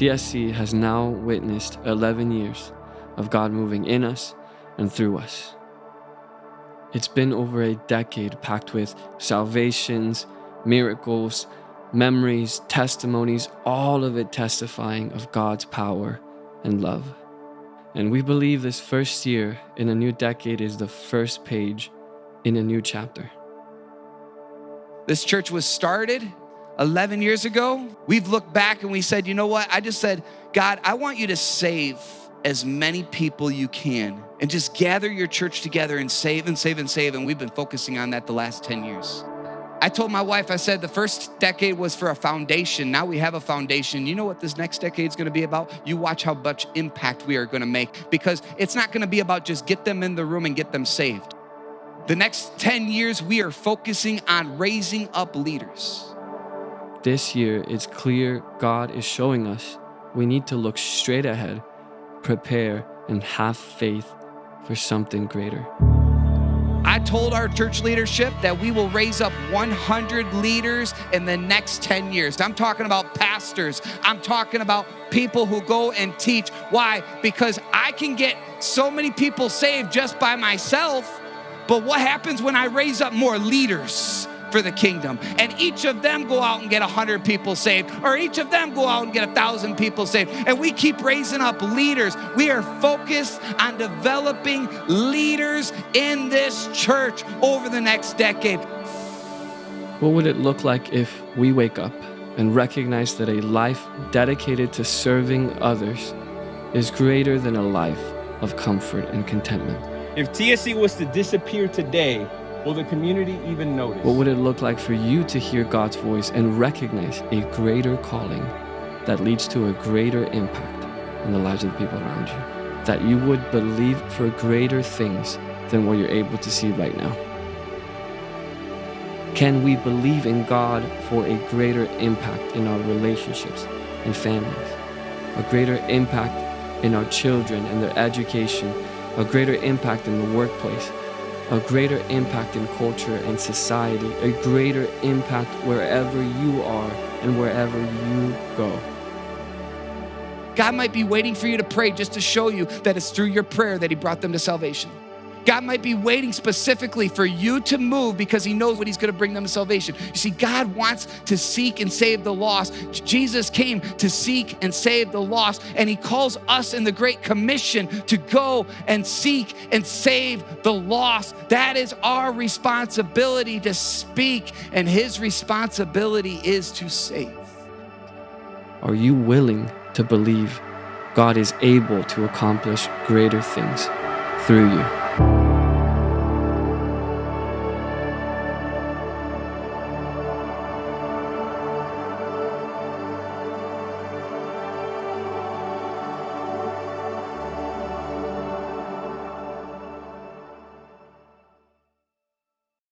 TSC has now witnessed 11 years of God moving in us and through us. It's been over a decade packed with salvations, miracles, memories, testimonies, all of it testifying of God's power and love. And we believe this first year in a new decade is the first page in a new chapter. This church was started 11 years ago. We've looked back and we said, you know what? I just said, God, I want you to save as many people you can and just gather your church together and save and save and save. And we've been focusing on that the last 10 years. I told my wife, I said, the first decade was for a foundation. Now we have a foundation. You know what this next decade is going to be about? You watch how much impact we are going to make, because it's not going to be about just get them in the room and get them saved. The next 10 years, we are focusing on raising up leaders. This year, it's clear God is showing us we need to look straight ahead, prepare, and have faith for something greater. I told our church leadership that we will raise up 100 leaders in the next 10 years. I'm talking about pastors. I'm talking about people who go and teach. Why? Because I can get so many people saved just by myself, but what happens when I raise up more leaders for the kingdom? And each of them go out and get 100 people saved, or each of them go out and get 1,000 people saved. And we keep raising up leaders. We are focused on developing leaders in this church over the next decade. What would it look like if we wake up and recognize that a life dedicated to serving others is greater than a life of comfort and contentment? If TSC was to disappear today, will the community even notice? What would it look like for you to hear God's voice and recognize a greater calling that leads to a greater impact in the lives of the people around you? That you would believe for greater things than what you're able to see right now? Can we believe in God for a greater impact in our relationships and families? A greater impact in our children and their education? A greater impact in the workplace? A greater impact in culture and society, a greater impact wherever you are and wherever you go. God might be waiting for you to pray just to show you that it's through your prayer that He brought them to salvation. God might be waiting specifically for you to move because He knows what He's going to bring them to salvation. You see, God wants to seek and save the lost. Jesus came to seek and save the lost, and He calls us in the Great Commission to go and seek and save the lost. That is our responsibility to speak, and His responsibility is to save. Are you willing to believe God is able to accomplish greater things through you?